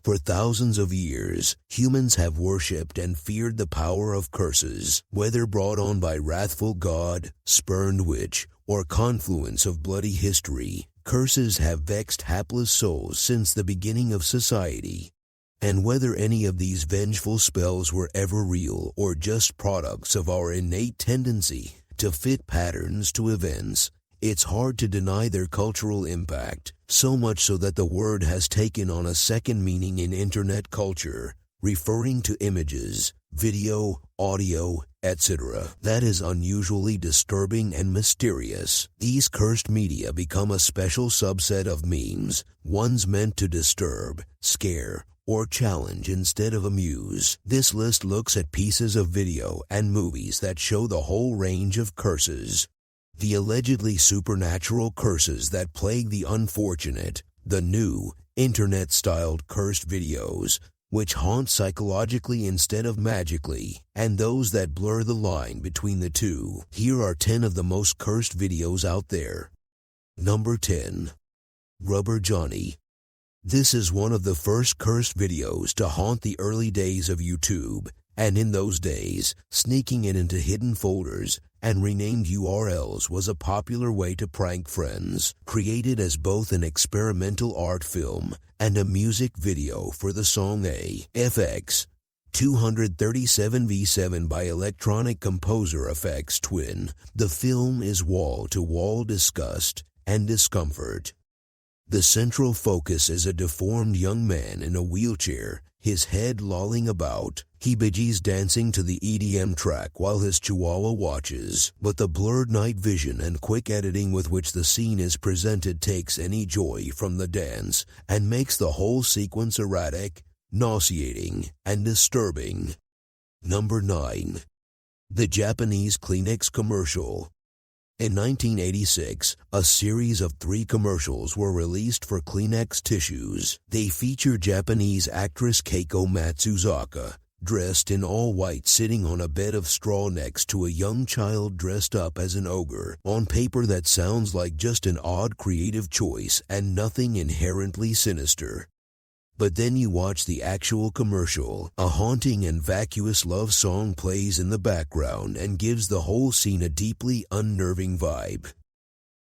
For thousands of years, humans have worshipped and feared the power of curses, whether brought on by wrathful god, spurned witch, or confluence of bloody history. Curses have vexed hapless souls since the beginning of society. And whether any of these vengeful spells were ever real or just products of our innate tendency to fit patterns to events, it's hard to deny their cultural impact, so much so that the word has taken on a second meaning in internet culture, referring to images, video, audio, etc. that is unusually disturbing and mysterious. These cursed media become a special subset of memes, ones meant to disturb, scare, or challenge instead of amuse. This list looks at pieces of video and movies that show the whole range of curses. The allegedly supernatural curses that plague the unfortunate, the new, internet-styled cursed videos, which haunt psychologically instead of magically, and those that blur the line between the two. Here are 10 of the most cursed videos out there. Number 10. Rubber Johnny. This is one of the first cursed videos to haunt the early days of YouTube, and in those days, sneaking it into hidden folders and renamed URLs was a popular way to prank friends. Created as both an experimental art film and a music video for the song AFX 237V7 by electronic composer Aphex Twin, the film is wall-to-wall disgust and discomfort. The central focus is a deformed young man in a wheelchair, his head lolling about. He begees dancing to the EDM track while his chihuahua watches, but the blurred night vision and quick editing with which the scene is presented takes any joy from the dance and makes the whole sequence erratic, nauseating, and disturbing. Number 9. The Japanese Kleenex commercial. In 1986, a series of 3 commercials were released for Kleenex tissues. They feature Japanese actress Keiko Matsuzaka, dressed in all white, sitting on a bed of straw next to a young child dressed up as an ogre. On paper that sounds like just an odd creative choice and nothing inherently sinister. But then you watch the actual commercial. A haunting and vacuous love song plays in the background and gives the whole scene a deeply unnerving vibe.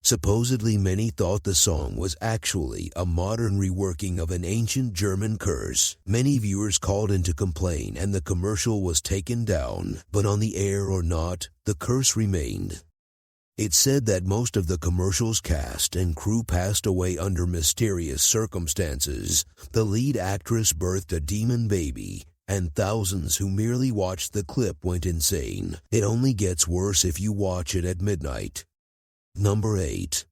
Supposedly many thought the song was actually a modern reworking of an ancient German curse. Many viewers called in to complain and the commercial was taken down, but on the air or not, the curse remained. It's said that most of the commercial's cast and crew passed away under mysterious circumstances. The lead actress birthed a demon baby, and thousands who merely watched the clip went insane. It only gets worse if you watch it at midnight. Number 8.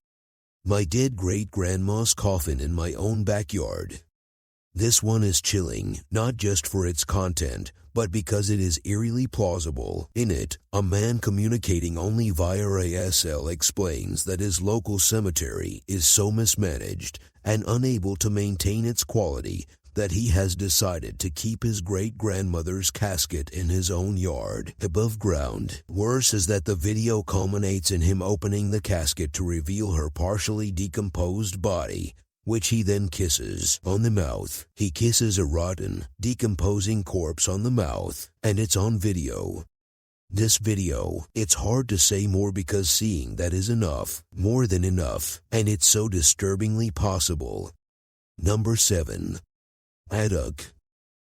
My dead great-grandma's coffin in my own backyard. This one is chilling, not just for its content, but because it is eerily plausible. In it, a man communicating only via ASL explains that his local cemetery is so mismanaged and unable to maintain its quality that he has decided to keep his great-grandmother's casket in his own yard, above ground. Worse is that the video culminates in him opening the casket to reveal her partially decomposed body, which he then kisses on the mouth. He kisses a rotten, decomposing corpse on the mouth, and it's on video. This video, it's hard to say more because seeing that is enough, more than enough, and it's so disturbingly possible. Number 7. Adak.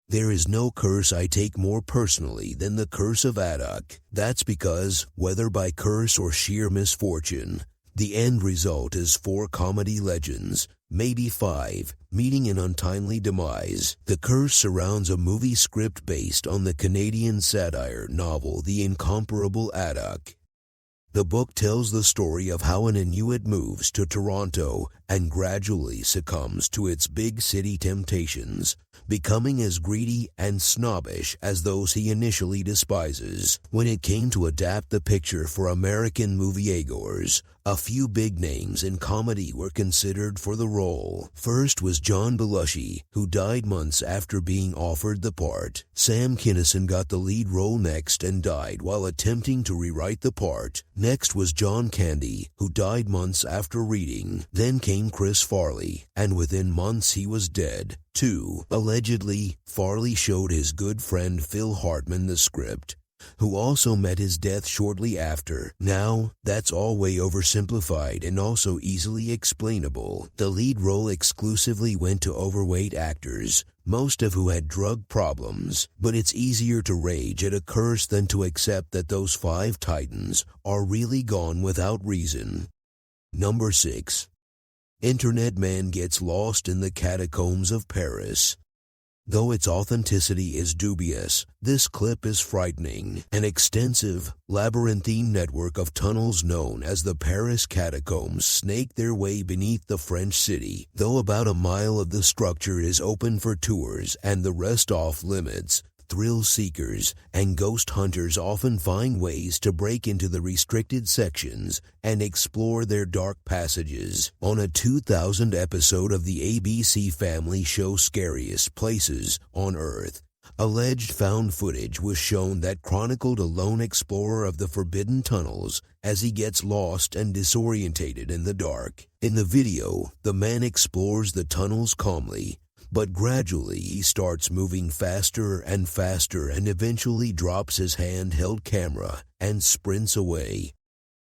There is no curse I take more personally than the curse of Adak. That's because, whether by curse or sheer misfortune, the end result is 4 comedy legends, maybe 5, meeting an untimely demise. The curse surrounds a movie script based on the Canadian satire novel The Incomparable Adak. The book tells the story of how an Inuit moves to Toronto and gradually succumbs to its big city temptations, becoming as greedy and snobbish as those he initially despises. When it came to adapt the picture for American moviegoers, a few big names in comedy were considered for the role. First was John Belushi, who died months after being offered the part. Sam Kinison got the lead role next and died while attempting to rewrite the part. Next was John Candy, who died months after reading. Then came became Chris Farley, and within months he was dead. 2. Allegedly, Farley showed his good friend Phil Hartman the script, who also met his death shortly after. Now, that's all way oversimplified and also easily explainable. The lead role exclusively went to overweight actors, most of who had drug problems, but it's easier to rage at a curse than to accept that those 5 titans are really gone without reason. Number 6. Internet man gets lost in the catacombs of Paris. Though its authenticity is dubious, this clip is frightening. An extensive, labyrinthine network of tunnels known as the Paris Catacombs snake their way beneath the French city. Though about a mile of the structure is open for tours and the rest off limits, thrill seekers and ghost hunters often find ways to break into the restricted sections and explore their dark passages. On a 2000 episode of the ABC family show Scariest Places on Earth, alleged found footage was shown that chronicled a lone explorer of the forbidden tunnels as he gets lost and disorientated in the dark. In the video, the man explores the tunnels calmly, but gradually he starts moving faster and faster and eventually drops his handheld camera and sprints away.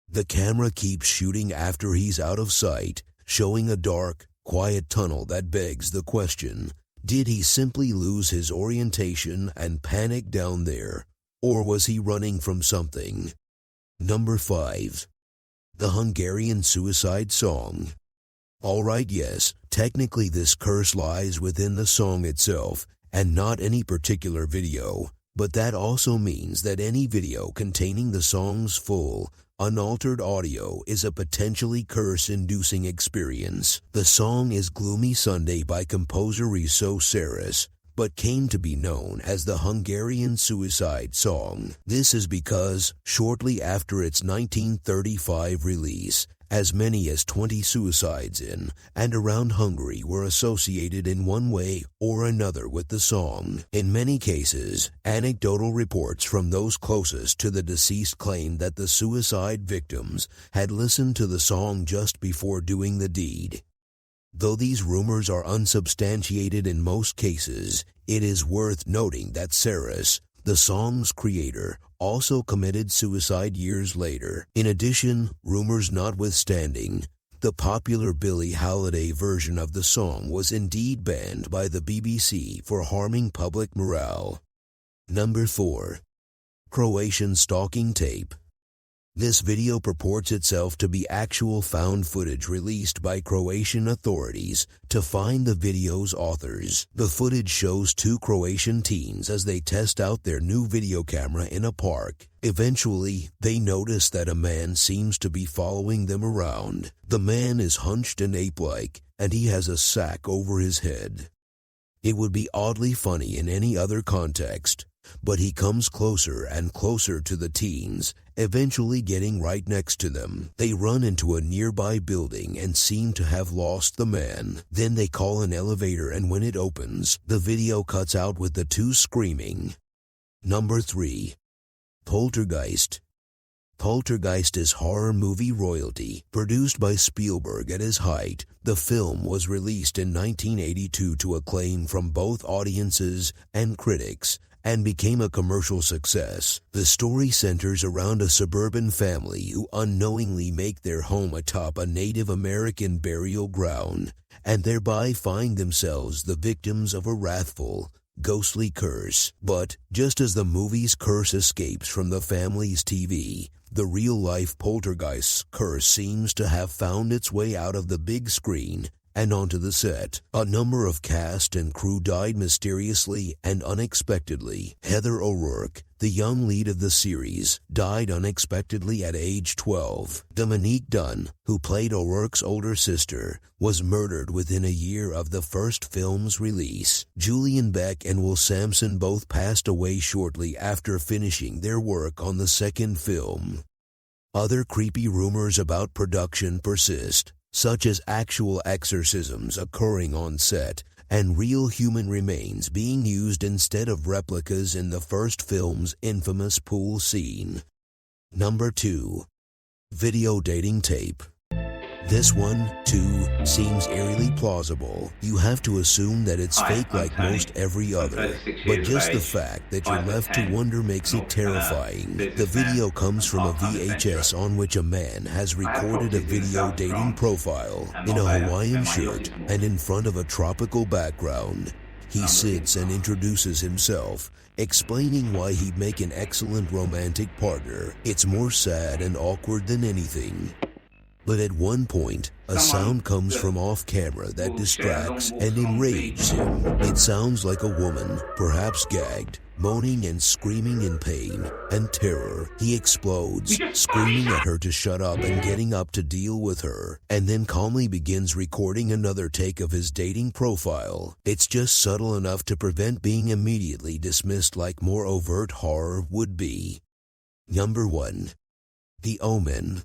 The camera keeps shooting after he's out of sight, showing a dark, quiet tunnel that begs the question, did he simply lose his orientation and panic down there, or was he running from something? Number 5. The Hungarian Suicide Song. Alright, yes, technically this curse lies within the song itself, and not any particular video, but that also means that any video containing the song's full, unaltered audio is a potentially curse-inducing experience. The song is Gloomy Sunday by composer Riso Saris, but came to be known as the Hungarian Suicide Song. This is because, shortly after its 1935 release, as many as 20 suicides in and around Hungary were associated in one way or another with the song. In many cases, anecdotal reports from those closest to the deceased claimed that the suicide victims had listened to the song just before doing the deed. Though these rumors are unsubstantiated in most cases, it is worth noting that Saris, the song's creator, also committed suicide years later. In addition, rumors notwithstanding, the popular Billie Holiday version of the song was indeed banned by the BBC for harming public morale. Number 4. Croatian Stalking Tape. This video purports itself to be actual found footage released by Croatian authorities to find the video's authors. The footage shows 2 Croatian teens as they test out their new video camera in a park. Eventually, they notice that a man seems to be following them around. The man is hunched and ape-like, and he has a sack over his head. It would be oddly funny in any other context, but he comes closer and closer to the teens, eventually getting right next to them. They run into a nearby building and seem to have lost the man. Then they call an elevator, and when it opens, the video cuts out with the 2 screaming. Number 3. Poltergeist. Poltergeist is horror movie royalty. Produced by Spielberg at his height, the film was released in 1982 to acclaim from both audiences and critics, and became a commercial success. The story centers around a suburban family who unknowingly make their home atop a Native American burial ground, and thereby find themselves the victims of a wrathful, ghostly curse. But, just as the movie's curse escapes from the family's TV, the real-life poltergeist's curse seems to have found its way out of the big screen and onto the set. A number of cast and crew died mysteriously and unexpectedly. Heather O'Rourke, the young lead of the series, died unexpectedly at age 12. Dominique Dunne, who played O'Rourke's older sister, was murdered within a year of the first film's release. Julian Beck and Will Sampson both passed away shortly after finishing their work on the second film. Other creepy rumors about production persist, such as actual exorcisms occurring on set and real human remains being used instead of replicas in the first film's infamous pool scene. Number 2. Video dating tape. This one, too, seems eerily plausible. You have to assume that it's fake like most every other. But just the fact that you're left to wonder makes it terrifying. The video comes from a VHS on which a man has recorded a video dating profile in a Hawaiian shirt and in front of a tropical background. He sits and introduces himself, explaining why he'd make an excellent romantic partner. It's more sad and awkward than anything. But at one point, a sound comes from off-camera that distracts and enrages him. It sounds like a woman, perhaps gagged, moaning and screaming in pain and terror. He explodes, screaming at her to shut up and getting up to deal with her, and then calmly begins recording another take of his dating profile. It's just subtle enough to prevent being immediately dismissed like more overt horror would be. Number 1. The Omen.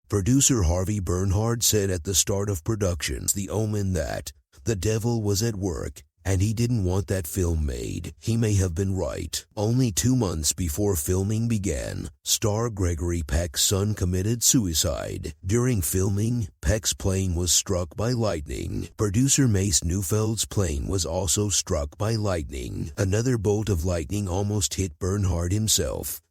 Producer Harvey Bernhard said at the start of productions The Omen that the devil was at work and he didn't want that film made. He may have been right. Only 2 months before filming began, star Gregory Peck's son committed suicide. During filming, Peck's plane was struck by lightning. Producer Mace Neufeld's plane was also struck by lightning. Another bolt of lightning almost hit Bernhard himself.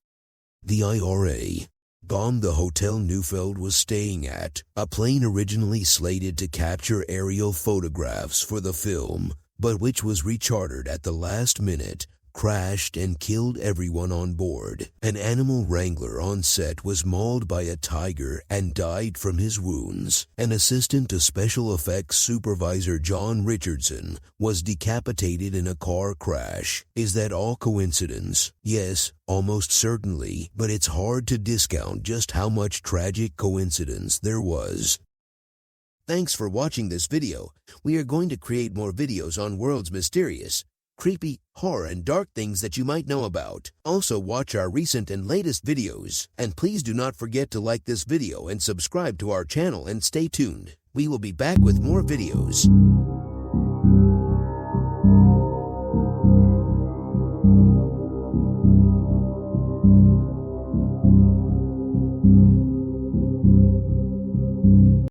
The IRA bombed the hotel Neufeld was staying at. A plane originally slated to capture aerial photographs for the film, but which was rechartered at the last minute, crashed and killed everyone on board. An animal wrangler on set was mauled by a tiger and died from his wounds. An assistant to special effects supervisor John Richardson was decapitated in a car crash. Is that all coincidence? Yes, almost certainly, but it's hard to discount just how much tragic coincidence there was. Thanks for watching this video. We are going to create more videos on world's mysterious, creepy, horror, and dark things that you might know about. Also watch our recent and latest videos. And please do not forget to like this video and subscribe to our channel and stay tuned. We will be back with more videos.